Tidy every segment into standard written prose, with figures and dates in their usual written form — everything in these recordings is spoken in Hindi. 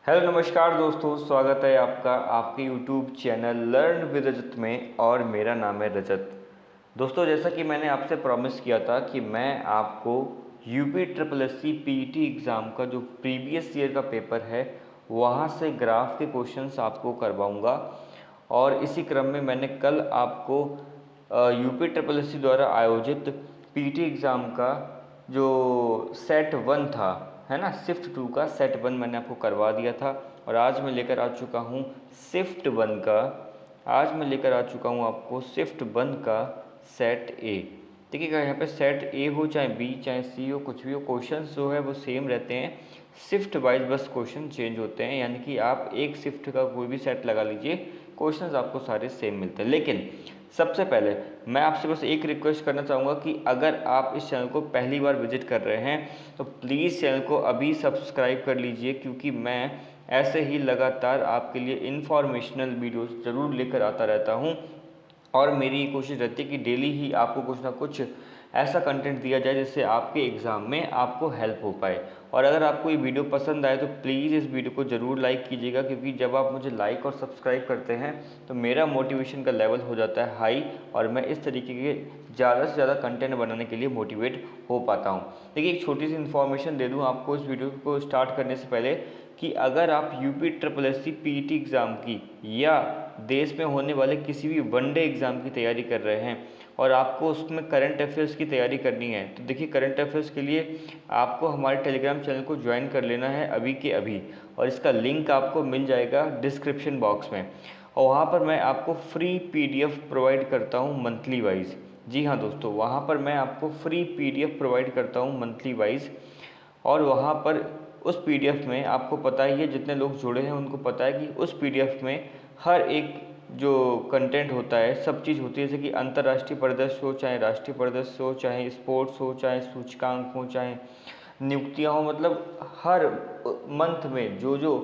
हेलो नमस्कार दोस्तों, स्वागत है आपका आपके यूट्यूब चैनल लर्न विद रजत में और मेरा नाम है रजत। दोस्तों, जैसा कि मैंने आपसे प्रॉमिस किया था कि मैं आपको UP triple S C PET exam का जो प्रीवियस ईयर का पेपर है वहाँ से ग्राफ के क्वेश्चंस आपको करवाऊँगा। और इसी क्रम में मैंने कल आपको यूपी ट्रिपल एस सी द्वारा आयोजित पीईटी एग्ज़ाम का जो सेट 1 था, है ना, शिफ्ट 2 का सेट 1 मैंने आपको करवा दिया था। और आज मैं लेकर आ चुका हूँ शिफ्ट 1 का, आज मैं लेकर आ चुका हूँ आपको शिफ्ट 1 का सेट ए। देखिएगा, यहाँ पे सेट ए हो चाहे बी चाहे सी हो, कुछ भी हो, क्वेश्चंस जो है वो सेम रहते हैं। शिफ्ट वाइज बस क्वेश्चन चेंज होते हैं, यानी कि आप एक शिफ्ट का कोई भी सेट लगा लीजिए, क्वेश्चंस आपको सारे सेम मिलते हैं। लेकिन सबसे पहले मैं आपसे बस एक रिक्वेस्ट करना चाहूँगा कि अगर आप इस चैनल को पहली बार विजिट कर रहे हैं तो प्लीज़ चैनल को अभी सब्सक्राइब कर लीजिए, क्योंकि मैं ऐसे ही लगातार आपके लिए इन्फॉर्मेशनल वीडियोस ज़रूर लेकर आता रहता हूँ। और मेरी कोशिश रहती है कि डेली ही आपको कुछ ना कुछ ऐसा कंटेंट दिया जाए जिससे आपके एग्ज़ाम में आपको हेल्प हो पाए। और अगर आपको ये वीडियो पसंद आए तो प्लीज़ इस वीडियो को ज़रूर लाइक कीजिएगा, क्योंकि जब आप मुझे लाइक और सब्सक्राइब करते हैं तो मेरा मोटिवेशन का लेवल हो जाता है हाई, और मैं इस तरीके के ज़्यादा से ज़्यादा कंटेंट बनाने के लिए मोटिवेट हो पाता हूँ। देखिए, एक छोटी सी इन्फॉर्मेशन दे दूँ आपको इस वीडियो को स्टार्ट करने से पहले कि अगर आप UP triple S C PET exam की या देश में होने वाले किसी भी वनडे एग्ज़ाम की तैयारी कर रहे हैं और आपको उसमें करंट अफेयर्स की तैयारी करनी है, तो देखिए, करंट अफेयर्स के लिए आपको हमारे टेलीग्राम चैनल को ज्वाइन कर लेना है अभी के अभी। और इसका लिंक आपको मिल जाएगा डिस्क्रिप्शन बॉक्स में। और वहाँ पर मैं आपको फ्री पीडीएफ प्रोवाइड करता हूँ मंथली वाइज। जी हाँ दोस्तों, वहाँ पर मैं आपको फ्री पीडीएफ प्रोवाइड करता हूँ मंथली वाइज। और वहाँ पर उस पीडीएफ में आपको पता ही है, जितने लोग जुड़े हैं उनको पता है कि उस पीडीएफ में हर एक जो कंटेंट होता है, सब चीज़ होती है, जैसे कि अंतर्राष्ट्रीय परिदृश्य हो, चाहे राष्ट्रीय परिदृश्य हो, चाहे स्पोर्ट्स हो, चाहे सूचकांक हो, चाहे नियुक्तियाँ हो, मतलब हर मंथ में जो जो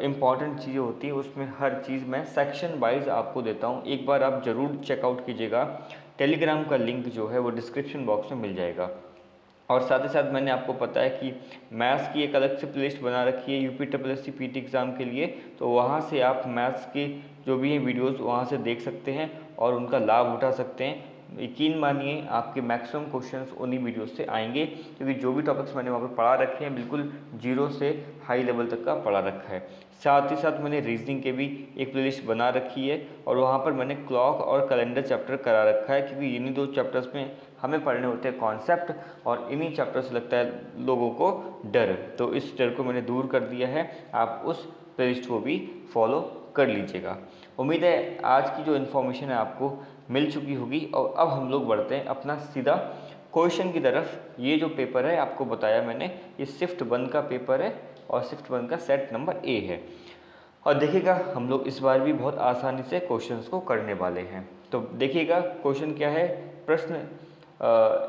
इम्पॉर्टेंट चीज़ें होती हैं उसमें हर चीज़ मैं सेक्शन वाइज आपको देता हूँ। एक बार आप ज़रूर चेकआउट कीजिएगा, टेलीग्राम का लिंक जो है वो डिस्क्रिप्शन बॉक्स में मिल जाएगा। और साथ ही साथ मैंने आपको पता है कि मैथ्स की एक अलग से प्लेलिस्ट बना रखी है UP triple S C PT exam के लिए, तो वहाँ से आप मैथ्स के जो भी हैं वीडियोस वहाँ से देख सकते हैं और उनका लाभ उठा सकते हैं। यकीन मानिए, आपके मैक्सिमम क्वेश्चंस उन्हीं वीडियोस से आएंगे, क्योंकि जो भी टॉपिक्स मैंने वहाँ पर पढ़ा रखे हैं बिल्कुल जीरो से हाई लेवल तक का पढ़ा रखा है। साथ ही साथ मैंने रीजनिंग के भी एक प्लेलिस्ट बना रखी है और वहाँ पर मैंने क्लॉक और कैलेंडर चैप्टर करा रखा है, क्योंकि इन्हीं दो चैप्टर्स में हमें पढ़ने होते हैं कॉन्सेप्ट, और इन्हीं चैप्टर से लगता है लोगों को डर। तो इस डर को मैंने दूर कर दिया है, आप उस प्लेलिस्ट को भी फॉलो कर लीजिएगा। उम्मीद है आज की जो इन्फॉर्मेशन है आपको मिल चुकी होगी। और अब हम लोग बढ़ते हैं अपना सीधा क्वेश्चन की तरफ। ये जो पेपर है आपको बताया मैंने, ये शिफ्ट 1 का पेपर है और शिफ्ट 1 का सेट नंबर ए है। और देखिएगा, हम लोग इस बार भी बहुत आसानी से क्वेश्चंस को करने वाले हैं। तो देखिएगा क्वेश्चन क्या है। प्रश्न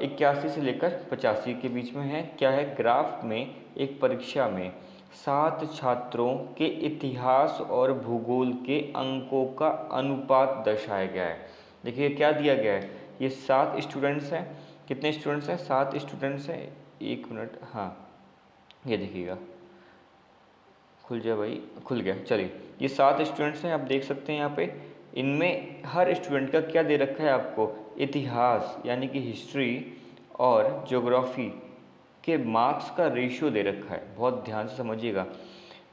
81 से लेकर 85 के बीच में है। क्या है, ग्राफ में एक परीक्षा में 7 छात्रों के इतिहास और भूगोल के अंकों का अनुपात दर्शाया गया है। देखिए क्या दिया गया है, ये 7 स्टूडेंट्स हैं। कितने स्टूडेंट्स हैं? 7 स्टूडेंट्स हैं। एक मिनट, हाँ, ये देखिएगा, खुल जाए भाई, खुल गया। चलिए, ये 7 स्टूडेंट्स हैं, आप देख सकते हैं यहाँ पे। इनमें हर स्टूडेंट का क्या दे रखा है आपको, इतिहास यानी कि हिस्ट्री और ज्योग्राफी के मार्क्स का रेशियो दे रखा है। बहुत ध्यान से समझिएगा,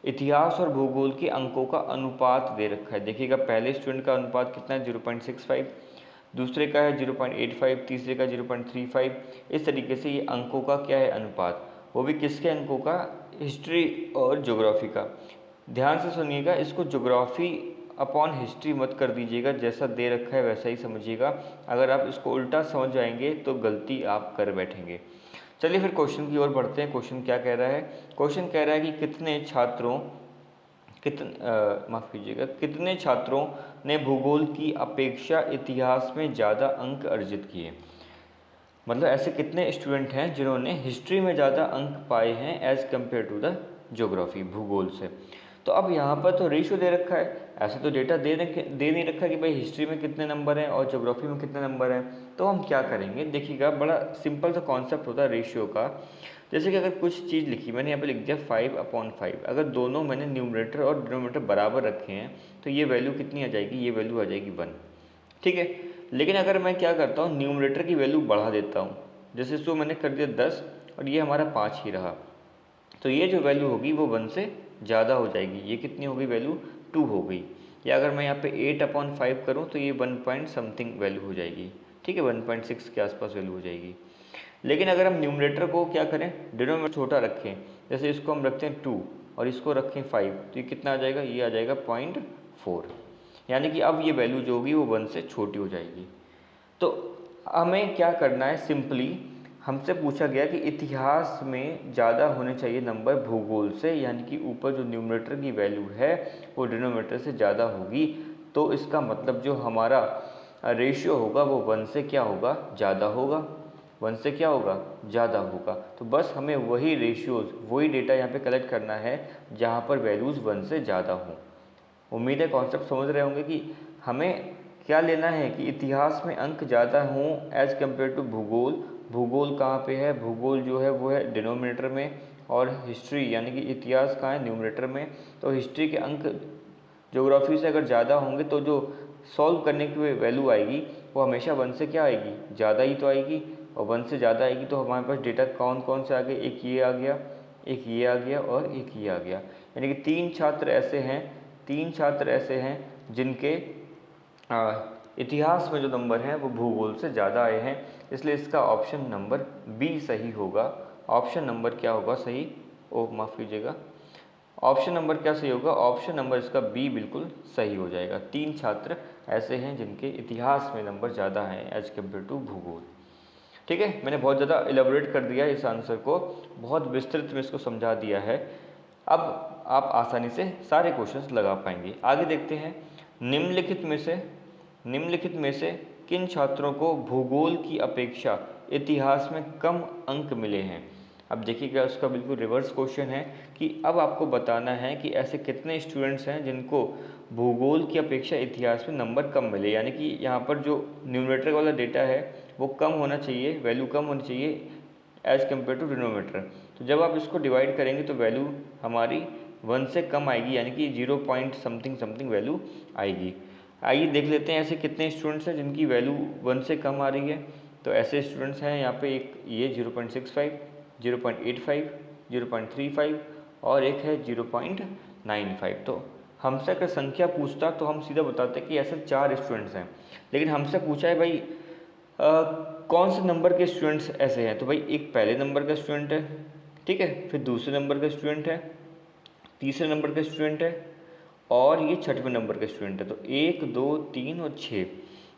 इतिहास और भूगोल के अंकों का अनुपात दे रखा है। देखिएगा, पहले स्टूडेंट का अनुपात कितना है, 0.65, दूसरे का है 0.85, तीसरे का 0.35। इस तरीके से ये अंकों का क्या है, अनुपात, वो भी किसके अंकों का, हिस्ट्री और ज्योग्राफी का। ध्यान से सुनिएगा, इसको ज्योग्राफी अपॉन हिस्ट्री मत कर दीजिएगा, जैसा दे रखा है वैसा ही समझिएगा। अगर आप इसको उल्टा समझ जाएंगे तो गलती आप कर बैठेंगे। चलिए फिर क्वेश्चन की ओर बढ़ते हैं। क्वेश्चन क्या कह रहा है, क्वेश्चन कह रहा है कि कितने छात्रों ने भूगोल की अपेक्षा इतिहास में ज़्यादा अंक अर्जित किए। मतलब ऐसे कितने स्टूडेंट हैं जिन्होंने हिस्ट्री में ज़्यादा अंक पाए हैं as compare to the geography, भूगोल से। तो अब यहाँ पर तो रेशियो दे रखा है, ऐसे तो डेटा दे नहीं रखा कि भाई हिस्ट्री में कितने नंबर हैं और ज्योग्राफी में कितने नंबर हैं। तो हम क्या करेंगे, देखिएगा, बड़ा सिंपल सा कॉन्सेप्ट होता है रेशियो का। जैसे कि अगर कुछ चीज़ लिखी, मैंने यहाँ पे लिख दिया 5/5, अगर दोनों मैंने न्यूमरेटर और डिनोमिनेटर बराबर रखे हैं तो ये वैल्यू कितनी आ जाएगी, ये वैल्यू आ जाएगी 1, ठीक है। लेकिन अगर मैं क्या करता हूँ, न्यूमरेटर की वैल्यू बढ़ा देता हूँ, जैसे इसको मैंने कर दिया 10 और ये हमारा 5 ही रहा, तो ये जो वैल्यू होगी वो 1 से ज़्यादा हो जाएगी। ये कितनी हो गई वैल्यू, 2 हो गई। या अगर मैं यहाँ पे 8/5 करूँ तो ये 1 पॉइंट समथिंग वैल्यू हो जाएगी, ठीक है, 1.6 के आसपास वैल्यू हो जाएगी। लेकिन अगर हम न्यूमरेटर को क्या करें, डिनोमिनेटर छोटा रखें, जैसे इसको हम रखते हैं 2 और इसको रखें 5, तो ये कितना आ जाएगा, ये आ जाएगा 0.4, यानी कि अब ये वैल्यू जो होगी वो 1 से छोटी हो जाएगी। तो हमें क्या करना है, सिंपली हमसे पूछा गया कि इतिहास में ज़्यादा होने चाहिए नंबर भूगोल से, यानी कि ऊपर जो न्यूमरेटर की वैल्यू है वो डिनोमिनेटर से ज़्यादा होगी, तो इसका मतलब जो हमारा रेशियो होगा वो 1 से क्या होगा, ज़्यादा होगा, 1 से क्या होगा, ज़्यादा होगा। तो बस हमें वही रेशियोज़, वही डेटा यहाँ पे कलेक्ट करना है जहाँ पर वैल्यूज़ 1 से ज़्यादा हों। उम्मीद है कॉन्सेप्ट समझ रहे होंगे कि हमें क्या लेना है कि इतिहास में अंक ज़्यादा हों एज़ कम्पेयर टू भूगोल। भूगोल कहाँ पे है, भूगोल जो है वो है डिनोमिनेटर में, और हिस्ट्री यानी कि इतिहास कहाँ है, न्यूमरेटर में। तो हिस्ट्री के अंक ज्योग्राफी से अगर ज़्यादा होंगे तो जो सॉल्व करने की वैल्यू आएगी वो हमेशा 1 से क्या आएगी, ज़्यादा ही तो आएगी। और 1 से ज़्यादा आएगी तो हमारे पास डेटा कौन कौन से आ गए, एक ये आ गया, एक ये आ गया और एक ये आ गया, यानी कि 3 छात्र ऐसे हैं जिनके इतिहास में जो नंबर हैं वो भूगोल से ज़्यादा आए हैं, इसलिए इसका ऑप्शन नंबर बी सही होगा। ऑप्शन नंबर क्या होगा सही, माफ़ कीजिएगा, ऑप्शन नंबर क्या सही होगा, ऑप्शन नंबर इसका बी बिल्कुल सही हो जाएगा। 3 छात्र ऐसे हैं जिनके इतिहास में नंबर ज़्यादा हैं एज कम्पेयर टू भूगोल, ठीक है। मैंने बहुत ज़्यादा एलेबोरेट कर दिया इस आंसर को, बहुत विस्तृत में इसको समझा दिया है। अब आप आसानी से सारे क्वेश्चंस लगा पाएंगे। आगे देखते हैं, निम्नलिखित में से किन छात्रों को भूगोल की अपेक्षा इतिहास में कम अंक मिले हैं। अब देखिएगा उसका बिल्कुल रिवर्स क्वेश्चन है कि अब आपको बताना है कि ऐसे कितने स्टूडेंट्स हैं जिनको भूगोल की अपेक्षा इतिहास में नंबर कम मिले, यानी कि यहाँ पर जो न्यूमरेटर वाला डेटा है वो कम होना चाहिए, वैल्यू कम होनी चाहिए एज़ कम्पेयर टू डिनोमिनेटर। तो जब आप इसको डिवाइड करेंगे तो वैल्यू हमारी 1 से कम आएगी, यानी कि 0 पॉइंट समथिंग वैल्यू आएगी। आइए देख लेते हैं ऐसे कितने स्टूडेंट्स हैं जिनकी वैल्यू 1 से कम आ रही है। तो ऐसे स्टूडेंट्स हैं यहाँ पे, एक ये 0.65, 0.85, 0.35 और एक है 0.95। तो हमसे अगर संख्या पूछता तो हम सीधा बताते कि ऐसे 4 स्टूडेंट्स हैं, लेकिन हमसे पूछा है भाई कौन से नंबर के स्टूडेंट्स ऐसे हैं। तो भाई एक पहले नंबर का स्टूडेंट है, ठीक है, फिर दूसरे नंबर का स्टूडेंट है, तीसरे नंबर का स्टूडेंट है और ये 6वें नंबर का स्टूडेंट है। तो 1, 2, 3 और 6,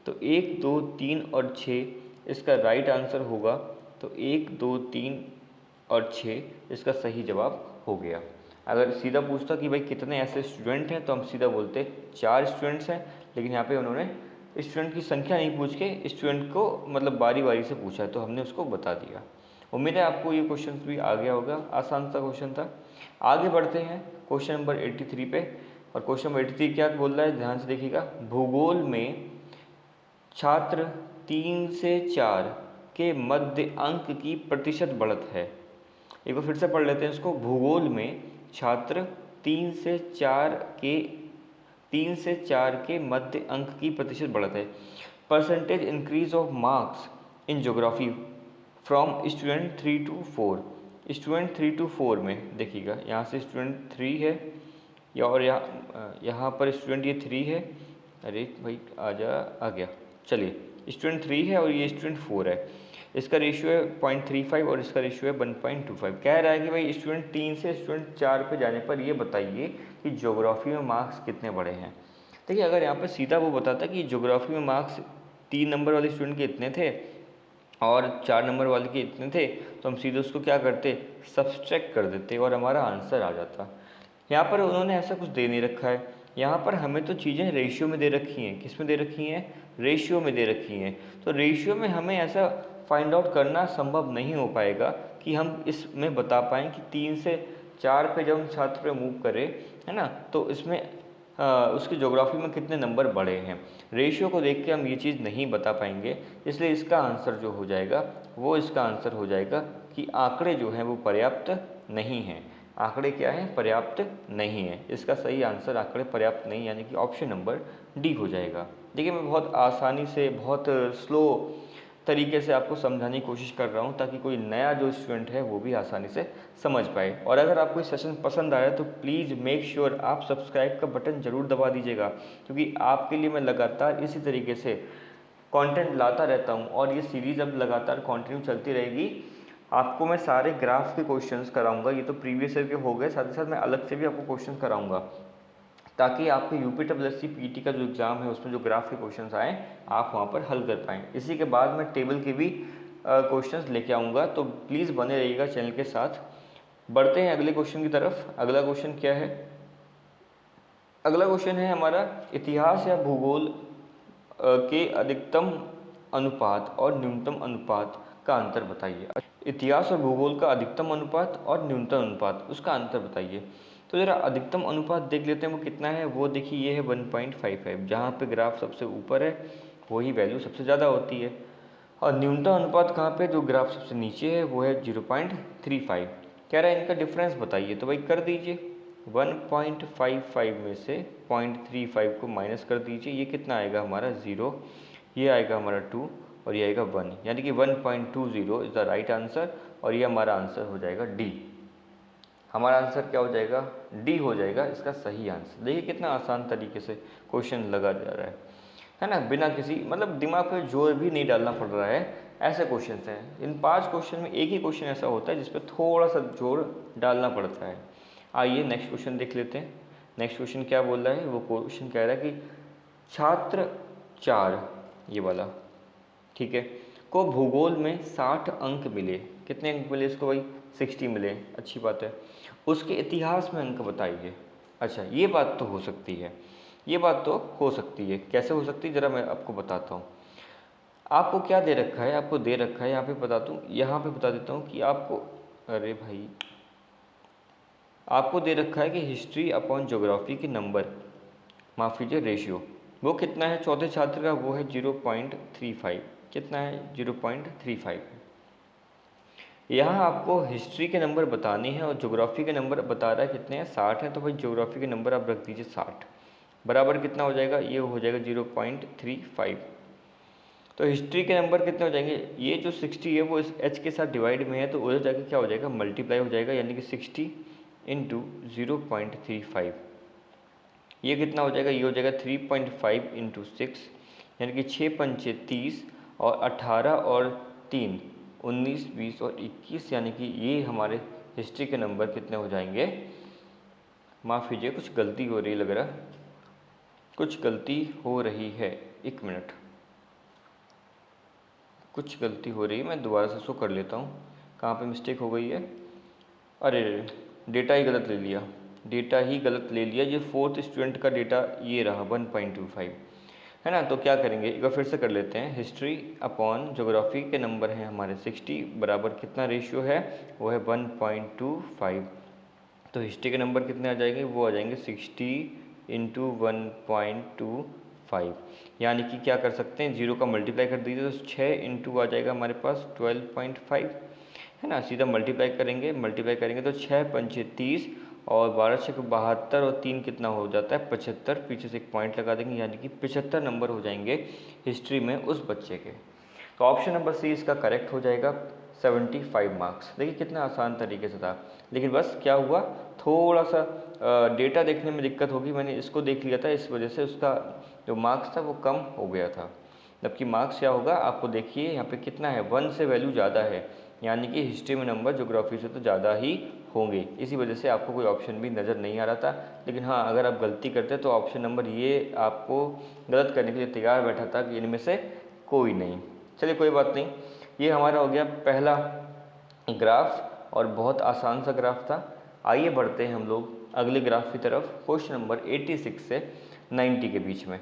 तो 1, 2, 3 और 6 इसका राइट आंसर होगा। तो 1, 2, 3 और 6 इसका सही जवाब हो गया। अगर सीधा पूछता कि भाई कितने ऐसे स्टूडेंट हैं तो हम सीधा बोलते 4 स्टूडेंट्स हैं, लेकिन यहाँ पे उन्होंने स्टूडेंट की संख्या नहीं पूछ के स्टूडेंट को मतलब बारी बारी से पूछा है, तो हमने उसको बता दिया। उम्मीद है आपको ये क्वेश्चन भी आ गया होगा, आसान सा क्वेश्चन था। आगे बढ़ते हैं क्वेश्चन नंबर 83 पे, और क्वेश्चन नंबर 83 क्या बोल रहा है, ध्यान से देखिएगा। भूगोल में छात्र 3 से 4 के मध्य अंक की प्रतिशत बढ़त है। एक बार फिर से पढ़ लेते हैं इसको। भूगोल में छात्र 3 से 4 के मध्य अंक की प्रतिशत बढ़त है। Percentage increase of marks in geography from student 3 to 4। Student 3 to 4 में देखिएगा, यहाँ से स्टूडेंट 3 है और यहाँ पर स्टूडेंट ये 3 है। अरे भाई आ गया, चलिए स्टूडेंट 3 है और ये स्टूडेंट 4 है। इसका रेशियो है 0.35 और इसका रेशियो है 1.25। कह रहा है कि भाई स्टूडेंट 3 से स्टूडेंट 4 पे जाने पर ये बताइए कि ज्योग्राफी में मार्क्स कितने बढ़े हैं। देखिए अगर यहाँ पर सीधा वो बताता कि ज्योग्राफी में मार्क्स 3 नंबर वाले स्टूडेंट के इतने थे और 4 नंबर वाले के इतने थे, तो हम सीधे उसको क्या करते, सब्सट्रैक्ट कर देते और हमारा आंसर आ जाता। यहाँ पर उन्होंने ऐसा कुछ दे नहीं रखा है, यहाँ पर हमें तो चीज़ें रेशियो में दे रखी हैं। किस में दे रखी हैं, रेशियो में दे रखी हैं। तो रेशियो में हमें ऐसा फाइंड आउट करना संभव नहीं हो पाएगा कि हम इसमें बता पाएँ कि 3 से 4 पे जब हम छात्र पे मूव करें, है ना, तो इसमें उसकी ज्योग्राफी में कितने नंबर बढ़े हैं। रेशियो को देख के हम ये चीज़ नहीं बता पाएंगे, इसलिए इसका आंसर जो हो जाएगा वो इसका आंसर हो जाएगा कि आंकड़े जो हैं वो पर्याप्त नहीं हैं। आंकड़े क्या हैं? पर्याप्त नहीं है। इसका सही आंसर आंकड़े पर्याप्त नहीं, यानी कि ऑप्शन नंबर डी हो जाएगा। देखिए मैं बहुत आसानी से, बहुत स्लो तरीके से आपको समझाने की कोशिश कर रहा हूँ ताकि कोई नया जो स्टूडेंट है वो भी आसानी से समझ पाए। और अगर आपको ये सेशन पसंद आया तो प्लीज़ मेक श्योर आप सब्सक्राइब का बटन ज़रूर दबा दीजिएगा, क्योंकि आपके लिए मैं लगातार इसी तरीके से कंटेंट लाता रहता हूँ और ये सीरीज़ अब लगातार कंटिन्यू चलती रहेगी। आपको मैं सारे ग्राफ के क्वेश्चंस कराऊंगा, ये तो प्रीवियस ईयर के हो गए, साथ ही साथ मैं अलग से भी आपको क्वेश्चन कराऊंगा ताकि आपके यूपीडब्ल्यूएससी पीटी का जो एग्ज़ाम है उसमें जो ग्राफ के क्वेश्चंस आए आप वहाँ पर हल कर पाएँ। इसी के बाद मैं टेबल के भी क्वेश्चंस लेके आऊँगा, तो प्लीज़ बने रहिएगा चैनल के साथ। बढ़ते हैं अगले क्वेश्चन की तरफ। अगला क्वेश्चन क्या है? अगला क्वेश्चन है हमारा इतिहास या भूगोल के अधिकतम अनुपात और न्यूनतम अनुपात का अंतर बताइए। इतिहास और भूगोल का अधिकतम अनुपात और न्यूनतम अनुपात, उसका अंतर बताइए। तो ज़रा अधिकतम अनुपात देख लेते हैं वो कितना है। वो देखिए ये है 1.55, जहाँ पे ग्राफ सबसे ऊपर है वही वैल्यू सबसे ज़्यादा होती है। और न्यूनतम अनुपात कहाँ पे? जो ग्राफ सबसे नीचे है वो है 0.35। कह रहा है इनका डिफरेंस बताइए, तो भाई कर दीजिए। 1.55 में से 0.35 को माइनस कर दीजिए, ये कितना आएगा हमारा? 0। ये आएगा हमारा 2 और ये आएगा 1, यानी कि 1.20 इज़ द राइट आंसर। और ये हमारा आंसर हो जाएगा डी। हमारा आंसर क्या हो जाएगा? डी हो जाएगा इसका सही आंसर। देखिए कितना आसान तरीके से क्वेश्चन लगा जा रहा है ना, बिना किसी मतलब दिमाग पे जोर भी नहीं डालना पड़ रहा है। ऐसे क्वेश्चन हैं। इन 5 क्वेश्चन में एक ही क्वेश्चन ऐसा होता है जिस पर थोड़ा सा जोर डालना पड़ता है। आइए नेक्स्ट क्वेश्चन देख लेते हैं। नेक्स्ट क्वेश्चन क्या बोल रहा है? वो क्वेश्चन कह रहा है कि छात्र 4, ये वाला, ठीक है, को भूगोल में 60 अंक मिले। कितने अंक मिले इसको भाई? 60 मिले, अच्छी बात है। उसके इतिहास में अंक बताइए। अच्छा, ये बात तो हो सकती है, ये बात तो हो सकती है। कैसे हो सकती है ज़रा मैं आपको बताता हूँ। आपको क्या दे रखा है? आपको दे रखा है, यहाँ पे बता दूँ, यहाँ पे बता देता हूँ कि आपको, अरे भाई, आपको दे रखा है कि हिस्ट्री अपॉन ज्योग्राफी के नंबर, माफ़ कीजिए रेशियो, वो कितना है चौथे छात्र का? वो है 0.35। कितना है? 0.35। यहाँ आपको हिस्ट्री के नंबर बताने हैं और ज्योग्राफी के नंबर बता रहा है कितने हैं? 60 है। तो भाई ज्योग्राफी के नंबर आप रख दीजिए 60, बराबर कितना हो जाएगा? ये हो जाएगा 0.35। तो हिस्ट्री के नंबर कितने हो जाएंगे? ये जो 60 है वो इस h के साथ डिवाइड में है, तो उधर जाके क्या हो जाएगा? मल्टीप्लाई हो जाएगा, यानी कि 60 इंटू 0.35। ये कितना हो जाएगा? ये हो जाएगा 3.5 इंटू 6, यानी कि 6 पंचे 30 और 18 और 3 19 20 और 21, यानी कि ये हमारे हिस्ट्री के नंबर कितने हो जाएंगे? माफ़ कीजिए, कुछ गलती हो रही लग रहा, कुछ गलती हो रही है, 1 मिनट, कुछ गलती हो रही है। मैं दोबारा से इसको कर लेता हूँ, कहाँ पे मिस्टेक हो गई है। अरे डेटा ही गलत ले लिया, डेटा ही गलत ले लिया। ये 4th स्टूडेंट का डेटा ये रहा 1.25, है ना। तो क्या करेंगे, एक बार फिर से कर लेते हैं। हिस्ट्री अपॉन ज्योग्राफी के नंबर हैं हमारे 60, बराबर कितना रेशियो है? वो है 1.25। तो हिस्ट्री के नंबर कितने आ जाएंगे? वो आ जाएंगे 60 इंटू 1.25, यानी कि क्या कर सकते हैं, 0 का मल्टीप्लाई कर दीजिए तो 6 इंटू आ जाएगा हमारे पास 12.5, है ना। सीधा मल्टीप्लाई करेंगे तो 6 पंचे 30 और 12 छः 72 और 3 कितना हो जाता है? 75। पीछे से एक पॉइंट लगा देंगे, यानी कि 75 नंबर हो जाएंगे हिस्ट्री में उस बच्चे के। तो ऑप्शन नंबर सी इसका करेक्ट हो जाएगा, 75 मार्क्स। देखिए कितना आसान तरीके से था, लेकिन बस क्या हुआ, थोड़ा सा डेटा देखने में दिक्कत होगी। मैंने इसको देख लिया था, इस वजह से उसका जो मार्क्स था वो कम हो गया था। जबकि मार्क्स क्या होगा, आपको देखिए यहाँ पे कितना है, 1 से वैल्यू ज़्यादा है, यानी कि हिस्ट्री में नंबर ज्योग्राफी से तो ज़्यादा ही होंगे। इसी वजह से आपको कोई ऑप्शन भी नज़र नहीं आ रहा था। लेकिन हाँ, अगर आप गलती करते तो ऑप्शन नंबर ये आपको गलत करने के लिए तैयार बैठा था कि इनमें से कोई नहीं। चलिए कोई बात नहीं, ये हमारा हो गया पहला ग्राफ और बहुत आसान सा ग्राफ था। आइए बढ़ते हैं हम लोग अगले ग्राफ की तरफ, क्वेश्चन नंबर 86 से 90 के बीच में।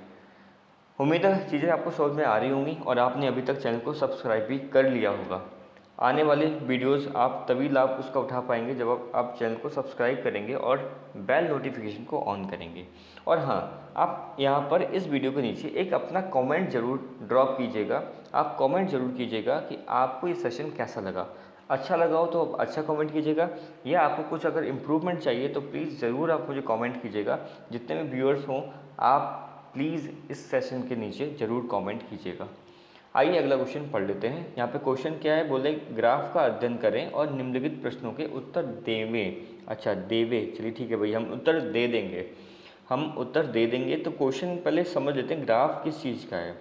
उम्मीद है चीज़ें आपको समझ में आ रही होंगी और आपने अभी तक चैनल को सब्सक्राइब भी कर लिया होगा। आने वाले वीडियोस आप तभी लाभ उसका उठा पाएंगे जब आप चैनल को सब्सक्राइब करेंगे और बेल नोटिफिकेशन को ऑन करेंगे। और हाँ, आप यहाँ पर इस वीडियो के नीचे एक अपना कमेंट ज़रूर ड्रॉप कीजिएगा। आप कमेंट ज़रूर कीजिएगा कि आपको ये सेशन कैसा लगा। अच्छा लगा हो तो अच्छा कमेंट कीजिएगा, या आपको कुछ अगर इम्प्रूवमेंट चाहिए तो प्लीज़ ज़रूर आप मुझे कमेंट कीजिएगा। जितने भी व्यूअर्स हों आप प्लीज़ इस सेशन के नीचे ज़रूर कमेंट कीजिएगा। आइए अगला क्वेश्चन पढ़ लेते हैं। यहाँ पे क्वेश्चन क्या है, बोले ग्राफ का अध्ययन करें और निम्नलिखित प्रश्नों के उत्तर देवें। अच्छा देवे, चलिए ठीक है भाई, हम उत्तर दे देंगे, हम उत्तर दे देंगे। तो क्वेश्चन पहले समझ लेते हैं ग्राफ किस चीज़ का है।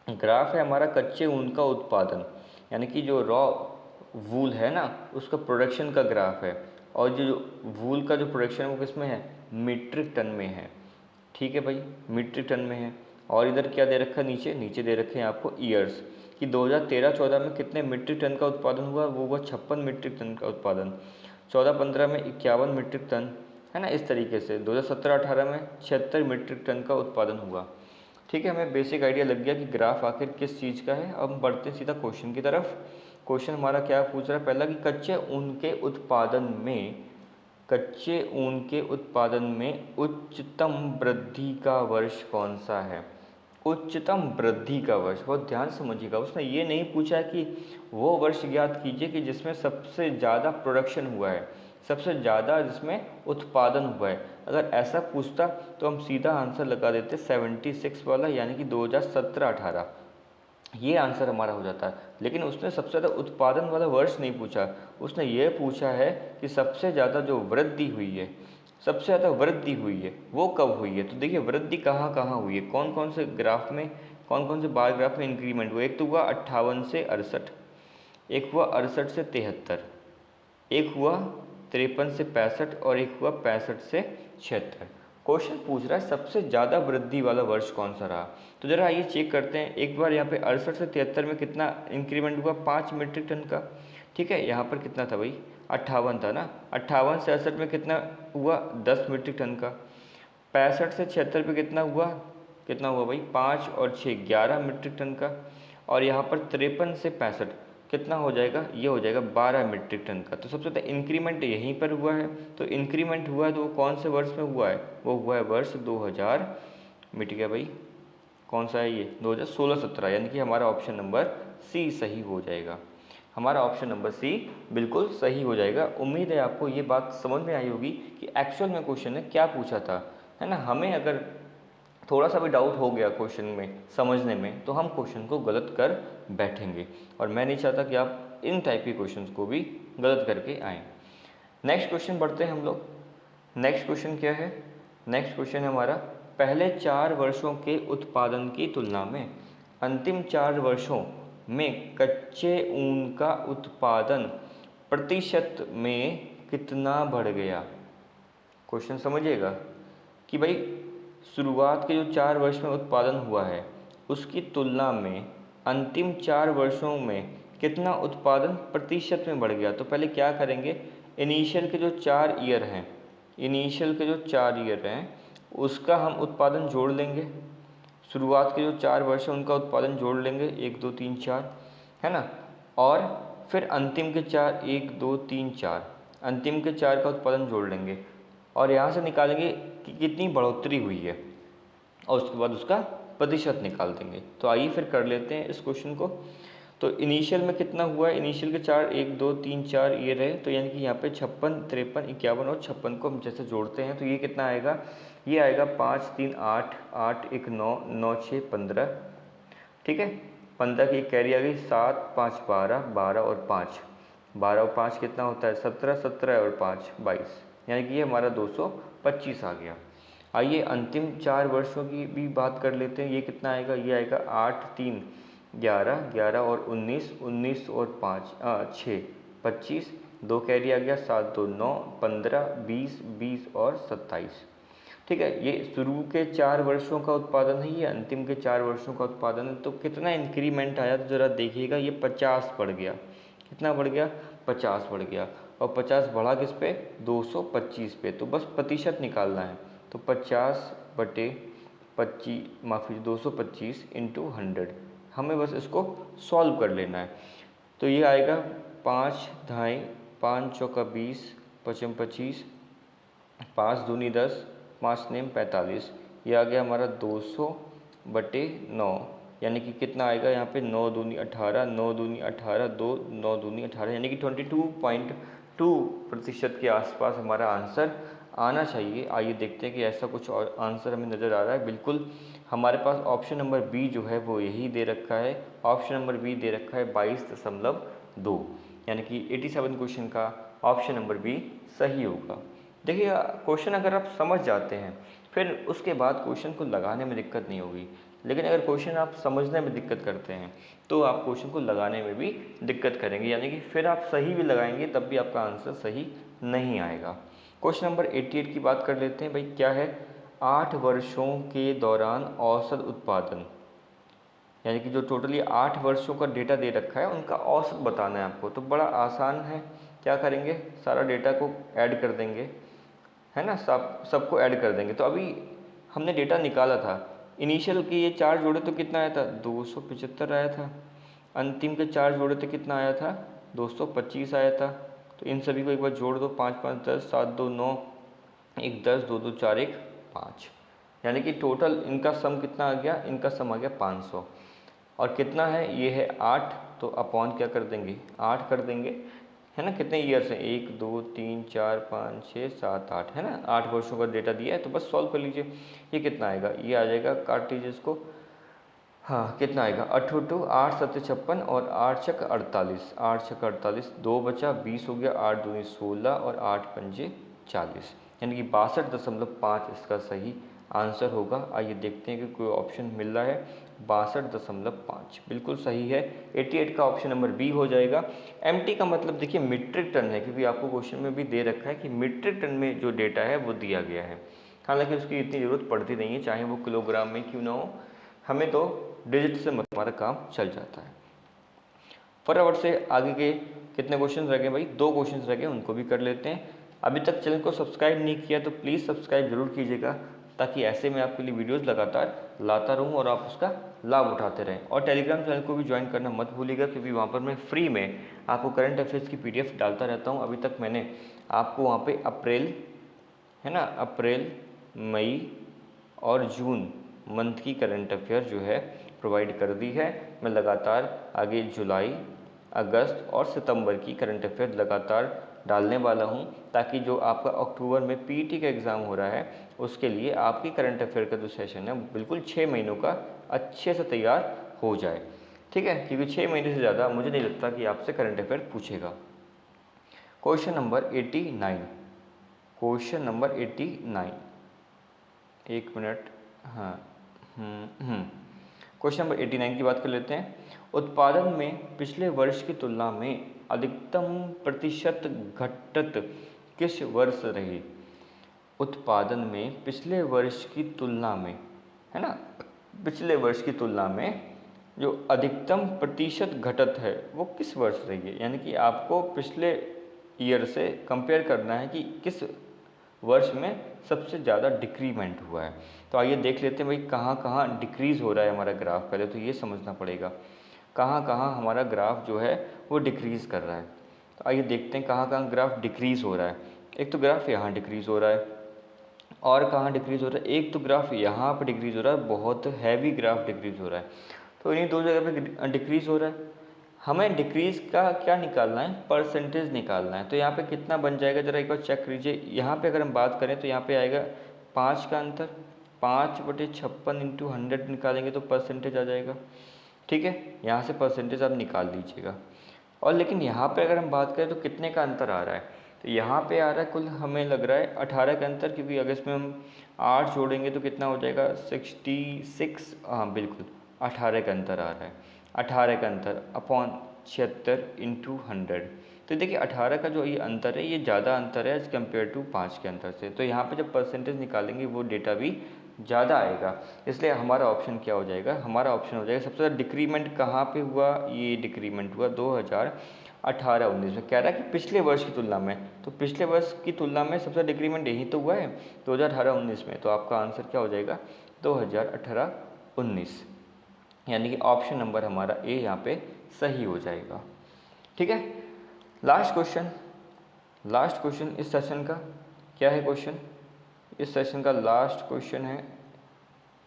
ग्राफ है हमारा कच्चे ऊन का उत्पादन, यानी कि जो रॉ वूल है ना उसका प्रोडक्शन का ग्राफ है। और जो वूल का जो प्रोडक्शन है वो किस में है, मीट्रिक टन में है। ठीक है भाई, मीट्रिक टन में है। और इधर क्या दे रखा है, नीचे नीचे दे रखे हैं आपको ईयर्स, कि 2013-14 में कितने मीट्रिक टन का उत्पादन हुआ, वो हुआ 56 मीट्रिक टन का उत्पादन। 14-15 में 51 मीट्रिक टन, है ना। इस तरीके से 2017-18 में 76 मीट्रिक टन का उत्पादन हुआ। ठीक है, हमें बेसिक आइडिया लग गया कि ग्राफ आखिर किस चीज़ का है। अब हम बढ़ते हैं सीधा क्वेश्चन की तरफ। क्वेश्चन हमारा क्या पूछ रहा है, पहला कि कच्चे ऊन के उत्पादन में, कच्चे ऊन के उत्पादन में उच्चतम वृद्धि का वर्ष कौन सा है। उच्चतम वृद्धि का वर्ष, बहुत ध्यान समझिएगा, उसने ये नहीं पूछा कि वो वर्ष ज्ञात कीजिए कि जिसमें सबसे ज़्यादा प्रोडक्शन हुआ है, सबसे ज़्यादा जिसमें उत्पादन हुआ है। अगर ऐसा पूछता तो हम सीधा आंसर लगा देते 76 वाला, यानी कि 2017-18, ये आंसर हमारा हो जाता है। लेकिन उसने सबसे ज़्यादा उत्पादन वाला वर्ष नहीं पूछा, उसने ये पूछा है कि सबसे ज़्यादा जो वृद्धि हुई है, सबसे ज़्यादा वृद्धि हुई है वो कब हुई है। तो देखिए वृद्धि कहाँ कहाँ हुई है, कौन कौन से ग्राफ में, कौन कौन से बार ग्राफ में इंक्रीमेंट हुआ। एक तो हुआ 58 से 68, एक हुआ 68 से 73, एक हुआ 53 से 65 और एक हुआ 65 से 76। क्वेश्चन पूछ रहा है सबसे ज़्यादा वृद्धि वाला वर्ष कौन सा रहा। तो जरा आइए चेक करते हैं एक बार। यहाँ पे 68 से 73 में कितना इंक्रीमेंट हुआ, 5 मीट्रिक टन का। ठीक है, यहाँ पर कितना था भाई, 58 था ना। 58 से 68 में कितना हुआ, 10 मीट्रिक टन का। 65 से 76 पे कितना हुआ भाई, 5 और 6 11 मीट्रिक टन का। और यहाँ पर 53 से 65 कितना हो जाएगा, ये हो जाएगा 12 मीट्रिक टन का। तो सबसे ज़्यादा इंक्रीमेंट यहीं पर हुआ है। तो इंक्रीमेंट हुआ है तो वो कौन से वर्ष में हुआ है, वो हुआ है वर्ष 2000, मिट गया भाई, कौन सा है ये, 2016-17, यानी कि हमारा ऑप्शन नंबर सी सही हो जाएगा। हमारा ऑप्शन नंबर सी बिल्कुल सही हो जाएगा। उम्मीद है आपको ये बात समझ में आई होगी कि एक्चुअल में क्वेश्चन ने क्या पूछा था, है ना। हमें अगर थोड़ा सा भी डाउट हो गया क्वेश्चन में समझने में तो हम क्वेश्चन को गलत कर बैठेंगे, और मैं नहीं चाहता कि आप इन टाइप के क्वेश्चंस को भी गलत करके आएँ। नेक्स्ट क्वेश्चन बढ़ते हैं हम लोग। नेक्स्ट क्वेश्चन क्या है, नेक्स्ट क्वेश्चन है हमारा, पहले 4 वर्षों के उत्पादन की तुलना में अंतिम 4 वर्षों में कच्चे ऊन का उत्पादन प्रतिशत में कितना बढ़ गया। क्वेश्चन समझिएगा कि भाई शुरुआत के जो 4 वर्ष में उत्पादन हुआ है उसकी तुलना में अंतिम 4 वर्षों में कितना उत्पादन प्रतिशत में बढ़ गया। तो पहले क्या करेंगे, इनिशियल के जो 4 ईयर हैं, इनिशियल के जो 4 ईयर हैं उसका हम उत्पादन जोड़ लेंगे। शुरुआत के जो 4 वर्ष हैं उनका उत्पादन जोड़ लेंगे, 1 2 3 4, है ना। और फिर अंतिम के 4, 1 2 3 4, अंतिम के 4 का उत्पादन जोड़ लेंगे और यहाँ से निकालेंगे कि कितनी बढ़ोतरी हुई है, और उसके बाद उसका प्रतिशत निकाल देंगे। तो आइए फिर कर लेते हैं इस क्वेश्चन को। तो इनिशियल में कितना हुआ है, इनिशियल के 4, 1 2 3 4 ये रहे, तो यानी कि यहाँ पे 56, 53, 51 और 56 को हम जैसे जोड़ते हैं तो ये कितना आएगा, ये आएगा 5 3 8, 8 1 9, 9 6 15। ठीक है, 15 की कैरी आ गई, 7 5 12, 12 और 5, 12 और 5 कितना होता है 17, 17 और 5 22, यानी कि ये हमारा 225 आ गया। आइए अंतिम 4 वर्षों की भी बात कर लेते हैं। ये कितना आएगा, ये आएगा 8 3 11, 11 और 19, 19 और 5 6 25, 2 कैरी आ गया, 7 2 9, 15 20, 20 और 27। ठीक है, ये शुरू के 4 वर्षों का उत्पादन है, ये अंतिम के 4 वर्षों का उत्पादन है। तो कितना इंक्रीमेंट आया, तो ज़रा देखिएगा, ये 50 बढ़ गया। कितना बढ़ गया, 50 बढ़ गया। और 50 बढ़ा किस पे, 225 पे। तो बस प्रतिशत निकालना है। तो 50 बटे 25, माफ़ी 225 इंटू 100, हमें बस इसको सॉल्व कर लेना है। तो ये आएगा 5 ढाई, 5 चौका 20, 5 25, 5 दूनी 10, 5 नेम 45, ये आ गया हमारा 200 बटे 9, यानी कि कितना आएगा यहाँ पे 9 दूनी 18, 9 दूनी 18, 2 9 दूनी 18, यानी कि 22.2% के आसपास हमारा आंसर आना चाहिए। आइए देखते हैं कि ऐसा कुछ और आंसर हमें नज़र आ रहा है। बिल्कुल हमारे पास ऑप्शन नंबर बी जो है वो यही दे रखा है। ऑप्शन नंबर बी दे रखा है 22.2, यानी कि 87 क्वेश्चन का ऑप्शन नंबर बी सही होगा। देखिए क्वेश्चन अगर आप समझ जाते हैं फिर उसके बाद क्वेश्चन को लगाने में दिक्कत नहीं होगी, लेकिन अगर क्वेश्चन आप समझने में दिक्कत करते हैं तो आप क्वेश्चन को लगाने में भी दिक्कत करेंगे, यानी कि फिर आप सही भी लगाएंगे तब भी आपका आंसर सही नहीं आएगा। क्वेश्चन नंबर 88 की बात कर लेते हैं। भाई क्या है, 8 वर्षों के दौरान औसत उत्पादन, यानी कि जो टोटली 8 वर्षों का डेटा दे रखा है उनका औसत बताना है आपको। तो बड़ा आसान है, क्या करेंगे, सारा डेटा को ऐड कर देंगे, है ना, सबको ऐड कर देंगे। तो अभी हमने डेटा निकाला था, इनिशियल के ये 4 जोड़े तो कितना आया था, 275 आया था। अंतिम के 4 जोड़े तो कितना आया था, 225 आया था। तो इन सभी को एक बार जोड़ दो, 5 5 10, 7 2 9, 1 10, 2 2 4 1 5, यानी कि टोटल इनका सम कितना आ गया, इनका सम आ गया 500। और कितना है, ये है 8, तो अपॉन क्या कर देंगे, 8 कर देंगे, है ना। कितने ईयर्स हैं, 1 2 3 4 5 6 7 8, है ना, 8 वर्षों का डेटा दिया है। तो बस सॉल्व कर लीजिए, ये कितना आएगा, ये आ जाएगा, काट लीजिए इसको, हाँ कितना आएगा, 8 2 8 7 56 और 8 छक 48, 8 छक 48, 2 बचा 20 हो गया, 8 दूनी 16 और 8 पंजे 40, यानी कि 62.5 इसका सही आंसर होगा। आइए देखते हैं कि कोई ऑप्शन मिल रहा है। 62.5 बिल्कुल सही है। 88 का ऑप्शन नंबर बी हो जाएगा। एमटी का मतलब देखिए मीट्रिक टन है, क्योंकि आपको क्वेश्चन में भी दे रखा है कि मीट्रिक टन में जो डेटा है वो दिया गया है। हालांकि उसकी इतनी ज़रूरत पड़ती नहीं है, चाहे वो किलोग्राम में क्यों ना हो, हमें तो डिजिट से हमारा काम चल जाता है। फटाफट से आगे के कितने क्वेश्चन रह गए भाई, 2 क्वेश्चन रह गए, उनको भी कर लेते हैं। अभी तक चैनल को सब्सक्राइब नहीं किया तो प्लीज़ सब्सक्राइब जरूर कीजिएगा, ताकि ऐसे मैं आपके लिए वीडियोस लगातार लाता रहूं और आप उसका लाभ उठाते रहें। और टेलीग्राम चैनल को भी ज्वाइन करना मत भूलिएगा, क्योंकि वहाँ पर मैं फ्री में आपको करंट अफेयर्स की PDF डालता रहता हूँ। अभी तक मैंने आपको वहाँ पर अप्रैल, है ना, अप्रैल, मई और जून मंथ की करंट अफेयर जो है प्रोवाइड कर दी है। मैं लगातार आगे जुलाई, अगस्त और सितंबर की करंट अफेयर लगातार डालने वाला हूं, ताकि जो आपका अक्टूबर में पीटी का एग्ज़ाम हो रहा है उसके लिए आपकी करंट अफेयर का जो सेशन है बिल्कुल 6 महीनों का अच्छे से तैयार हो जाए, ठीक है। क्योंकि 6 महीने से ज़्यादा मुझे नहीं लगता कि आपसे करंट अफेयर पूछेगा। क्वेश्चन नंबर 89, क्वेश्चन नंबर 89, एक मिनट, हाँ, क्वेश्चन नंबर 89 की बात कर लेते हैं। उत्पादन में पिछले वर्ष की तुलना में अधिकतम प्रतिशत घटत किस वर्ष रही। उत्पादन में पिछले वर्ष की तुलना में, है ना, पिछले वर्ष की तुलना में जो अधिकतम प्रतिशत घटत है वो किस वर्ष रही है, यानी कि आपको पिछले ईयर से कंपेयर करना है कि किस वर्ष में सबसे ज़्यादा डिक्रीमेंट हुआ है। तो आइए देख लेते हैं भाई कहाँ कहाँ डिक्रीज़ हो रहा है हमारा ग्राफ। पहले तो ये समझना पड़ेगा कहाँ कहाँ हमारा ग्राफ जो है वो डिक्रीज़ कर रहा है। तो आइए देखते हैं कहाँ कहाँ ग्राफ डिक्रीज़ हो रहा है। एक तो ग्राफ यहाँ डिक्रीज़ हो रहा है, और कहाँ डिक्रीज़ हो रहा है, एक तो ग्राफ यहाँ पर डिक्रीज़ हो रहा है, बहुत हैवी ग्राफ डिक्रीज़ हो रहा है। तो इन्हीं 2 जगह पे डिक्रीज़ हो रहा है। हमें डिक्रीज़ का क्या निकालना है, परसेंटेज निकालना है। तो यहाँ पे कितना बन जाएगा ज़रा एक बार चेक कीजिए। यहाँ पे अगर हम बात करें तो यहाँ पे आएगा 5 का अंतर, 5/56 इंटू 100 निकालेंगे तो परसेंटेज आ जाएगा, ठीक है। यहाँ से परसेंटेज आप निकाल लीजिएगा। और लेकिन यहाँ पे अगर हम बात करें तो कितने का अंतर आ रहा है, तो यहाँ पे आ रहा है कुल हमें लग रहा है 18 का अंतर, क्योंकि अगर इसमें हम 8 जोड़ेंगे तो कितना हो जाएगा 66, हाँ बिल्कुल 18 का अंतर आ रहा है। 18 का अंतर अपॉन 76 इंटू 100। तो देखिए 18 का जो ये अंतर है ये ज़्यादा अंतर है एज़ कम्पेयर टू 5 के अंतर से। तो यहाँ पे जब परसेंटेज निकालेंगे वो डेटा भी ज़्यादा आएगा, इसलिए हमारा ऑप्शन क्या हो जाएगा, हमारा ऑप्शन हो जाएगा सबसे ज़्यादा डिक्रीमेंट कहाँ पे हुआ, ये डिक्रीमेंट हुआ 2018-19 में। कह रहा है कि पिछले वर्ष की तुलना में, तो पिछले वर्ष की तुलना में सबसे डिक्रीमेंट यही तो हुआ है 2018-19 में। तो आपका आंसर क्या हो जाएगा 2018-19, यानी कि ऑप्शन नंबर हमारा ए यहाँ पे सही हो जाएगा, ठीक है। लास्ट क्वेश्चन इस सेशन का क्या है, क्वेश्चन इस सेशन का लास्ट क्वेश्चन है।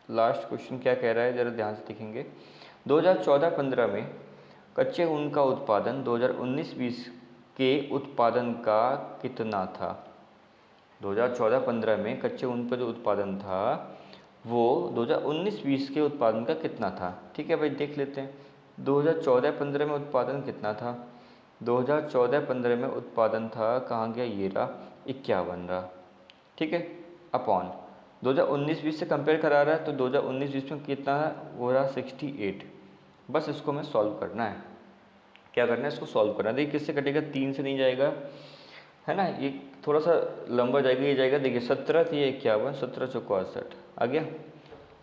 लास्ट क्वेश्चन क्या कह रहा है ज़रा ध्यान से देखेंगे। 2014-15 में कच्चे ऊन का उत्पादन 2019-20 के उत्पादन का कितना था। 2014-15 में कच्चे ऊन का जो उत्पादन था वो 2019-20 के उत्पादन का कितना था। ठीक है भाई, देख लेते हैं 2014-15 में उत्पादन कितना था। 2014-15 में उत्पादन था, कहाँ गया, ये रहा, 51 रहा। ठीक है, अपॉन 2019-20 से कंपेयर करा रहा है तो 2019-20 में कितना है, वो रहा 68। बस इसको हमें सॉल्व करना है। क्या करना है, इसको सॉल्व करना है। देखिए किससे कटेगा, 3 से नहीं जाएगा, है ना, ये थोड़ा सा लंबा जाएगा, ये जाएगा। देखिए 17 × 51, 17 चौको 68 आ गया।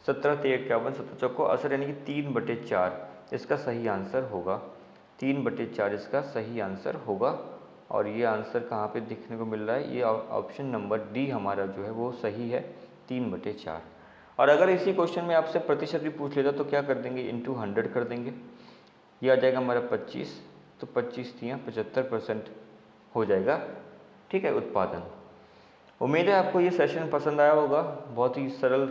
17 × 51, 17 चौको 68, यानी कि 3/4 इसका सही आंसर होगा। 3/4 इसका सही आंसर होगा। और ये आंसर कहाँ पे दिखने को मिल रहा है, ये ऑप्शन नंबर डी हमारा जो है वो सही है, 3/4। और अगर इसी क्वेश्चन में आपसे प्रतिशत भी पूछ लेता तो क्या कर देंगे, इंटू 100 कर देंगे। ये आ जाएगा हमारा 25, तो 25 × 75% हो जाएगा। ठीक है, उत्पादन। उम्मीद है आपको ये सेशन पसंद आया होगा। बहुत ही सरल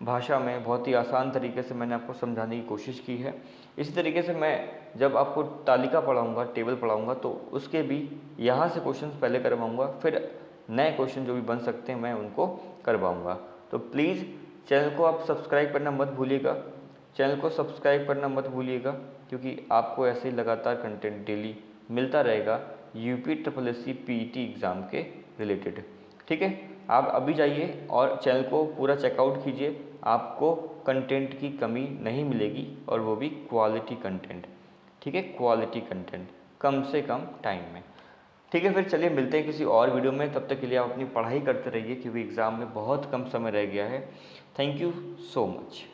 भाषा में, बहुत ही आसान तरीके से मैंने आपको समझाने की कोशिश की है। इसी तरीके से मैं जब आपको तालिका पढ़ाऊँगा, टेबल पढ़ाऊँगा, तो उसके भी यहाँ से क्वेश्चंस पहले करवाऊँगा, फिर नए क्वेश्चन जो भी बन सकते हैं मैं उनको करवाऊँगा। तो प्लीज़ चैनल को आप सब्सक्राइब करना मत भूलिएगा, चैनल को सब्सक्राइब करना मत भूलिएगा, क्योंकि आपको ऐसे ही लगातार कंटेंट डेली मिलता रहेगा UPSSC PET एग्ज़ाम के रिलेटेड। ठीक है, आप अभी जाइए और चैनल को पूरा चेकआउट कीजिए, आपको कंटेंट की कमी नहीं मिलेगी, और वो भी क्वालिटी कंटेंट। ठीक है, क्वालिटी कंटेंट कम से कम टाइम में। ठीक है, फिर चलिए मिलते हैं किसी और वीडियो में। तब तक के लिए आप अपनी पढ़ाई करते रहिए, क्योंकि एग्ज़ाम में बहुत कम समय रह गया है। Thank you so much.